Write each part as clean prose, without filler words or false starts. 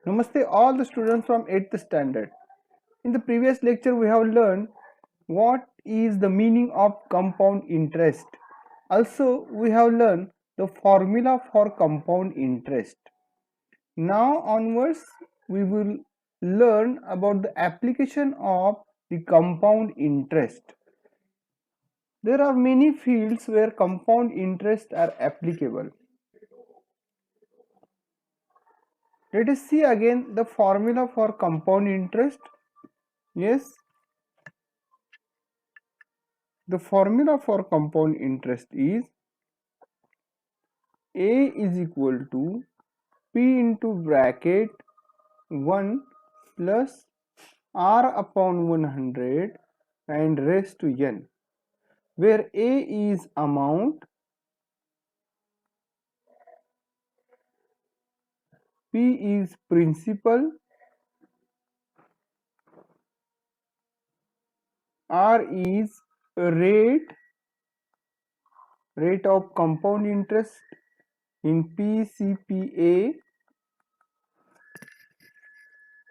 Namaste all the students from 8th standard. In the previous lecture we have learned what is the meaning of compound interest. Also we have learned the formula for compound interest. Now onwards we will learn about the application of the compound interest. There are many fields where compound interest are applicable. Let us see again the formula for compound interest. Yes, the formula for compound interest is A is equal to P into bracket 1 plus R upon 100 and raised to n, where A is amount, P is principal, R is rate of compound interest in PCPA,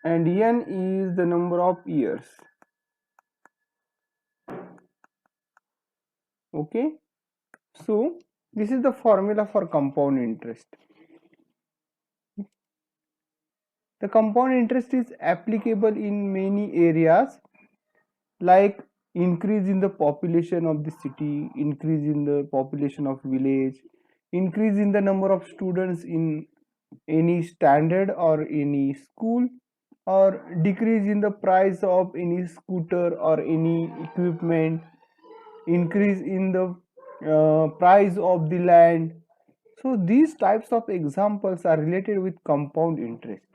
and n is the number of years. Okay, so this is the formula for compound interest. The compound interest is applicable in many areas like increase in the population of the city, increase in the population of village, increase in the number of students in any standard or any school, or decrease in the price of any scooter or any equipment, increase in the price of the land. So these types of examples are related with compound interest.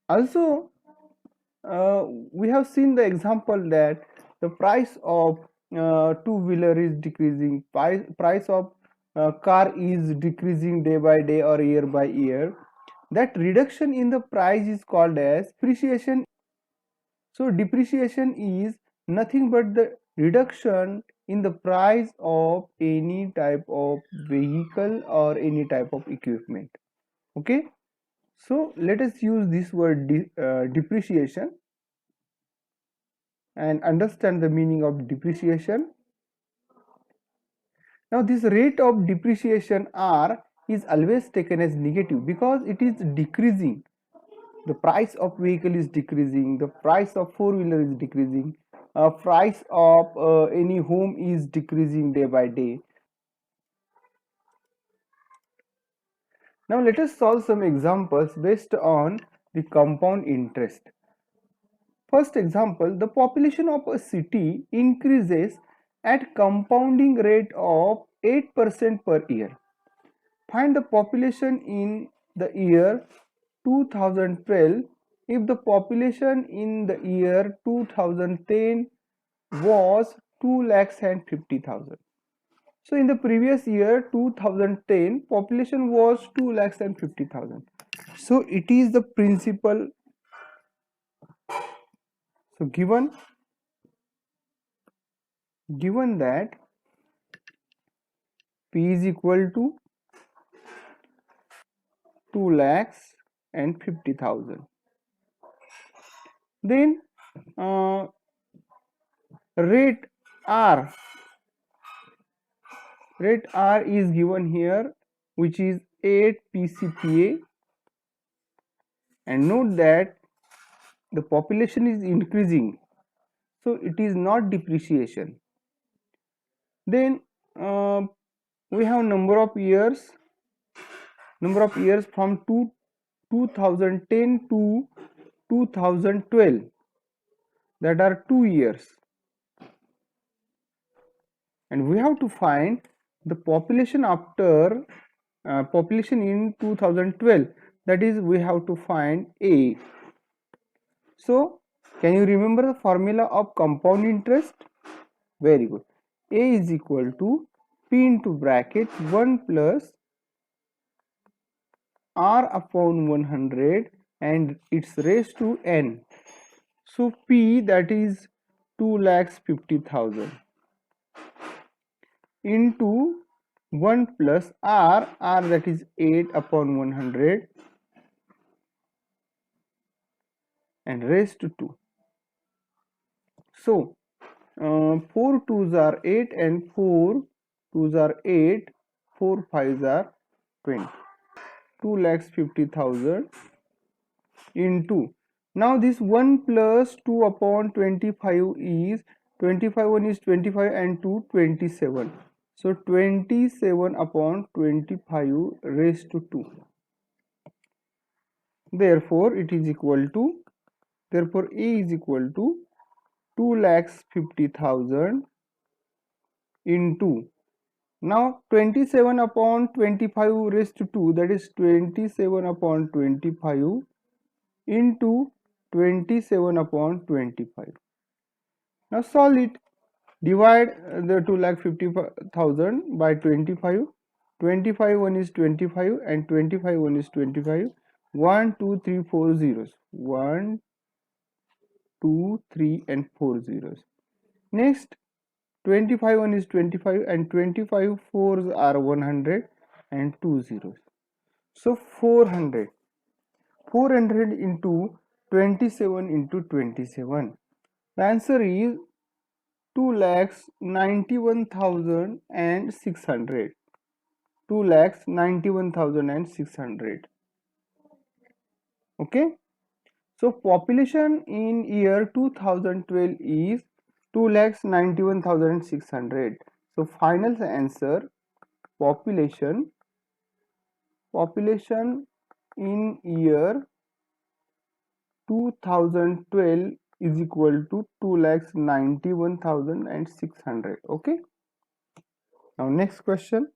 Also, we have seen the example that the price of two-wheeler is decreasing, price of car is decreasing day by day or year by year. That reduction in the price is called as depreciation. So depreciation is nothing but the reduction in the price of any type of vehicle or any type of equipment. Okay, so let us use this word depreciation and understand the meaning of depreciation. Now this rate of depreciation R is always taken as negative because it is decreasing. The price of vehicle is decreasing, the price of four-wheeler is decreasing, price of any home is decreasing day by day. Now let us solve some examples based on the compound interest. First example, the population of a city increases at compounding rate of 8% per year. Find the population in the year 2012 if the population in the year 2010 was 2,50,000. So in the previous year 2010 population was 2,50,000. So it is the principal. So given that P is equal to 2,50,000, then rate R is given here, which is 8 PCPA, and note that the population is increasing, so it is not depreciation. Then we have number of years from 2010 to 2012, that are 2 years, and we have to find the population after population in 2012, that is we have to find A. So can you remember the formula of compound interest? Very good. A is equal to P into bracket 1 plus R upon 100 and its raised to n. So P, that is 2,50,000, into 1 plus r that is 8 upon 100 and raised to 2. So 4 twos are 8 and 4 twos are 8, 4 fives are 20. 2,50,000 into, now this 1 plus 2 upon 25 is 25, 1 is 25 and 2 27. So 27 upon 25 raised to 2. Therefore it is equal to, therefore A is equal to 2,50,000 into, now 27 upon 25 raised to 2, that is 27 upon 25 into 27 upon 25. Now solve it. Divide the 2,50,000 by 25. 25 1 is 25 and 25 1 is 25. 1 2 3 4 zeros. 1 2 3 and 4 zeros. Next 25 1 is 25 and 25 fours are 100 and 2 zeros. So 400. 400 into 27 into 27. The answer is 2,91,600. 2,91,600. Okay. So population in year 2012 is 2,91,600. So final answer, population in year 2012 is equal to 2,91,600. Okay. Now next question.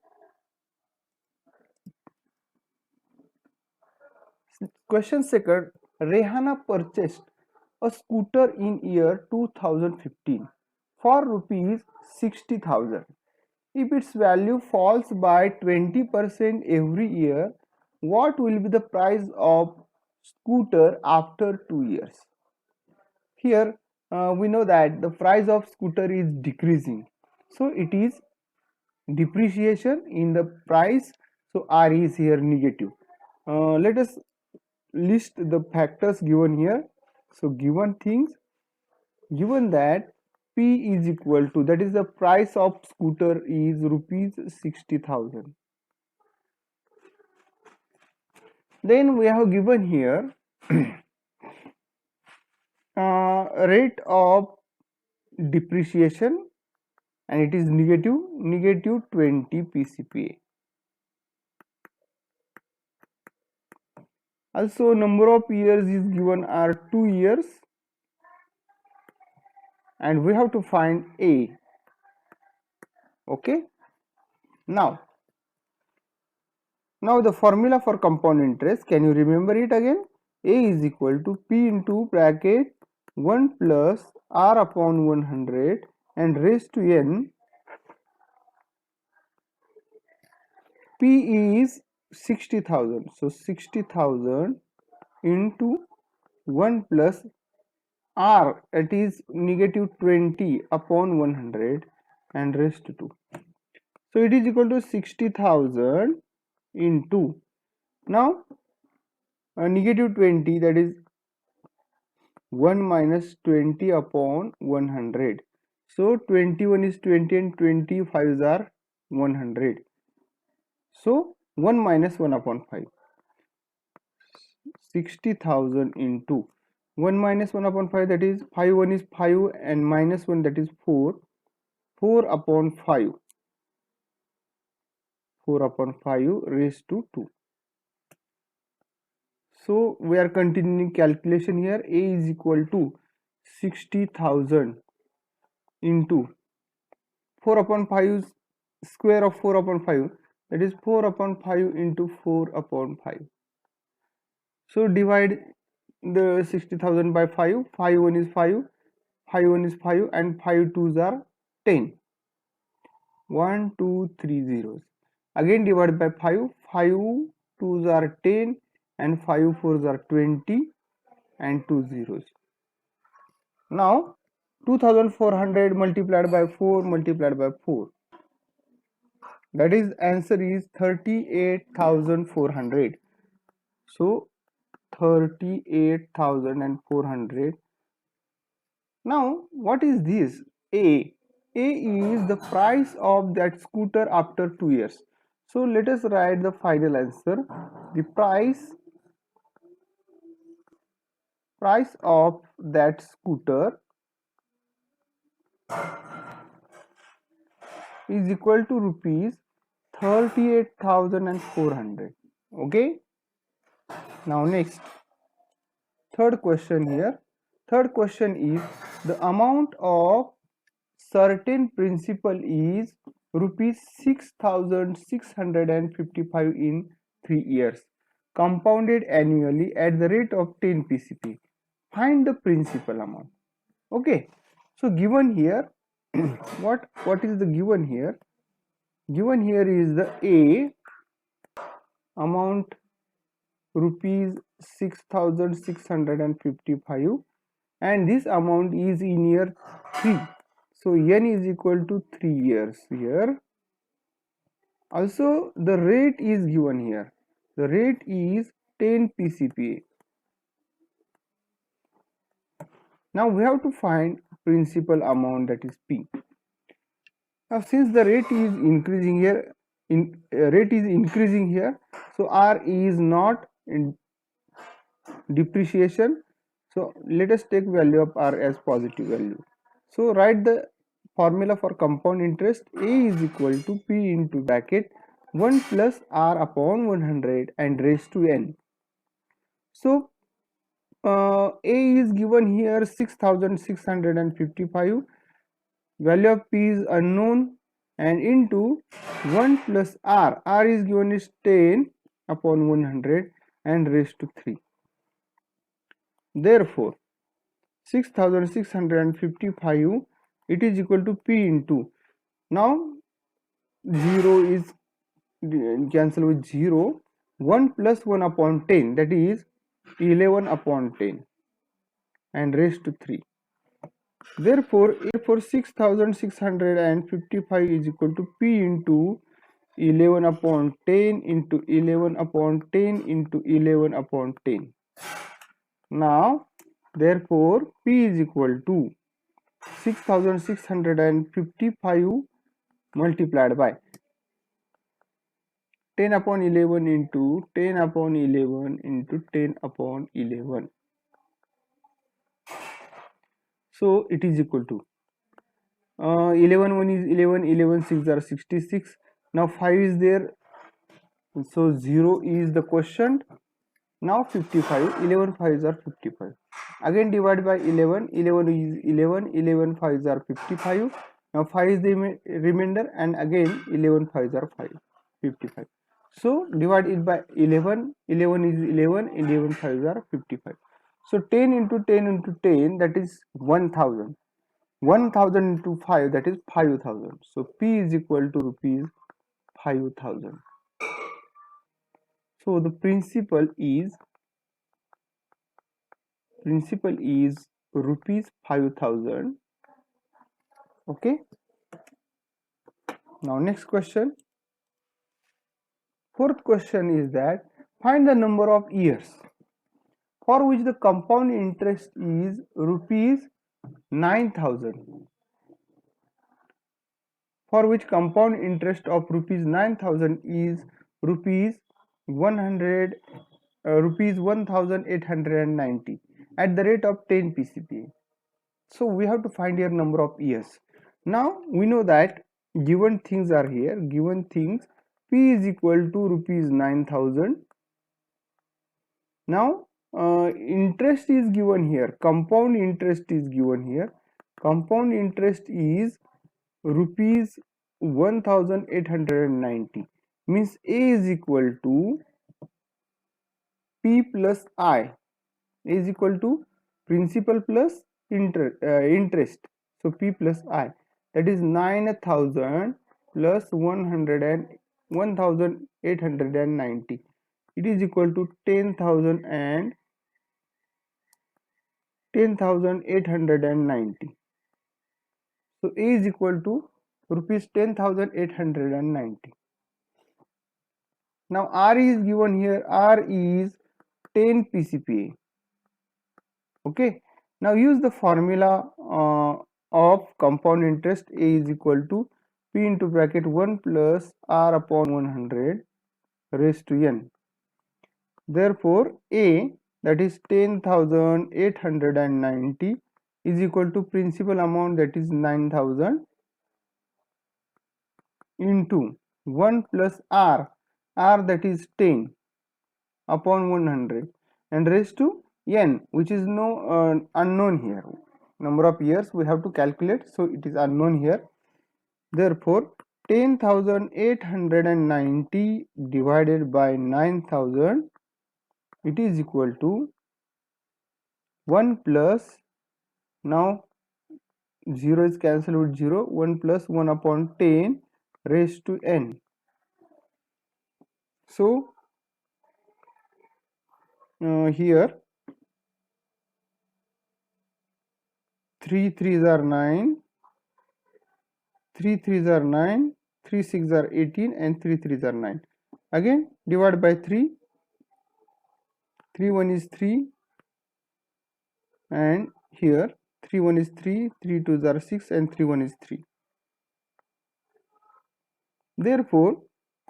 Question second, Rehana purchased a scooter in year 2015 for rupees 60,000. If its value falls by 20% every year, what will be the price of scooter after 2 years? Here we know that the price of scooter is decreasing, so it is depreciation in the price, so R is here negative. Let us list the factors given here. So given things, given that P is equal to, that is the price of scooter is rupees 60,000. Then we have given here rate of depreciation and it is negative 20 PCPA. Also number of years is given are 2 years and we have to find A. Okay. Now the formula for compound interest, can you remember it again? A is equal to P into bracket 1 plus R upon 100 and raised to N. P is 60,000. So 60,000 into 1 plus R, it is negative 20 upon 100 and raised to 2. So it is equal to 60,000 into, now negative 20, that is 1 minus 20 upon 100. So 21 is 20 and 25 are 100. So 1 minus 1 upon 5. 60,000 into 1 minus 1 upon 5, that is 5 1 is 5 and minus 1, that is 4. 4 upon 5. 4 upon 5 raised to 2. So we are continuing calculation here. A is equal to 60,000 into 4 upon 5, square of 4 upon 5, that is 4 upon 5 into 4 upon 5. So divide the 60,000 by 5. 5 1 is 5, 5 1 is 5 and 5 2s are 10. 1 2 3 zeros. Again divide by 5. 5 2s are 10 and 5 4s are 20 and 2 zeros. Now 2400 multiplied by 4 multiplied by 4. That is, answer is 38,400. So 38,400. Now what is this? A. A is the price of that scooter after 2 years. So let us write the final answer. The price of that scooter is equal to rupees 38,400. Okay. Now next, third question here. Third question is the amount of certain principal is rupees 6,655 in 3 years, compounded annually at the rate of 10 PCP. Find the principal amount. Okay. So given here, what is the given here? Given here is the A amount rupees 6,655, and this amount is in year 3. So n is equal to 3 years here. Also the rate is given here. The rate is 10 PCPA. Now we have to find principal amount, that is P. Now since the rate is increasing here, so R is not in depreciation. So let us take value of R as positive value. So write the formula for compound interest. A is equal to P into bracket 1 plus R upon 100 and raised to n. So A is given here 6,655, value of P is unknown, and into 1 plus R is given is 10 upon 100 and raised to 3. Therefore 6,655, it is equal to P into, now 0 is cancelled with 0, 1 plus 1 upon 10, that is 11 upon 10 and raised to 3. Therefore 6,655 is equal to P into 11 upon 10 into 11 upon 10 into 11 upon 10. Now therefore P is equal to 6,655 multiplied by 10 upon 11 into 10 upon 11 into 10 upon 11. So it is equal to 11 1 is 11, 11 6 are 66. Now 5 is there, so 0 is the quotient. Now 55, 11 5s are 55. Again divide by 11, 11 is 11, 11 5s are 55. Now 5 is the remainder, and again 11 5s are 55. So divide it by 11, 11 is 11, 11 5s are 55. So 10 into 10 into 10, that is 1000. 1000 into 5, that is 5000. So P is equal to rupees 5000. So the principal is rupees 5000. Okay. Now next question. Fourth question is that find the number of years for which the compound interest is rupees 9,000. For which compound interest of rupees 9,000 is rupees 100 rupees 1,890 at the rate of 10 PCP. So we have to find here number of years. Now we know that given things are here, given things, P is equal to rupees 9,000. Now interest is given here, compound interest is given here. Compound interest is rupees 1,890, means A is equal to P plus I, is equal to principal plus interest. So P plus I, that is 9,000 plus 1,890. It is equal to 10,000 and 10,890. So A is equal to rupees 10,890. Now R is given here, R is 10 PCPA. Okay, now use the formula of compound interest. A is equal to P into bracket 1 plus R upon 100 raised to n. Therefore A, that is 10,890, is equal to principal amount, that is 9,000, into 1 plus R, that is 10 upon 100, and raised to n, which is no unknown here. Number of years we have to calculate, so it is unknown here. Therefore 10,890 divided by 9,000, it is equal to 1 plus, now 0 is cancelled with 0, 1 plus 1 upon 10 raised to n. So here 3 3s are 9, 3 3s are 9, 3 6 are 18, and 3 3s are 9. Again divide by 3, 3 1 is 3, and here 3 1 is 3, 3 2s are 6, and 3 1 is 3. Therefore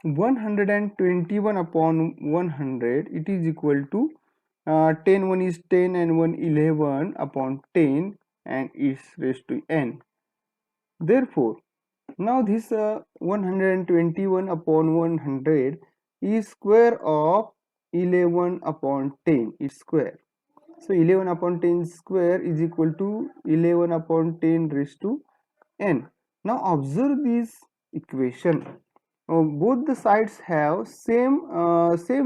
121 upon 100, it is equal to 10 1 is 10 and 1 11 upon 10, and is raised to n. Therefore now this 121 upon 100 is square of 11 upon 10, its square. So 11 upon 10 square is equal to 11 upon 10 raised to n. Now observe this equation. Both the sides have same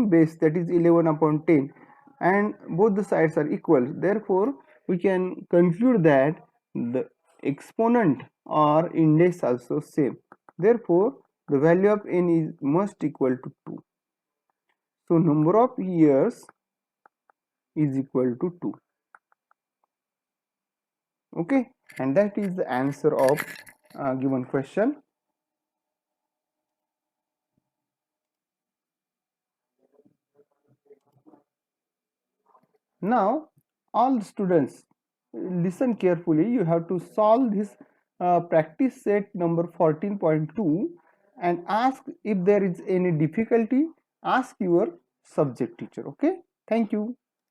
base, that is 11 upon 10, and both the sides are equal. Therefore we can conclude that the exponent or index also same. Therefore the value of n is must equal to 2. So number of years is equal to 2. Okay, and that is the answer of given question. Now all the students listen carefully. You have to solve this practice set number 14.2 and ask, if there is any difficulty, ask your subject teacher. Okay, thank you.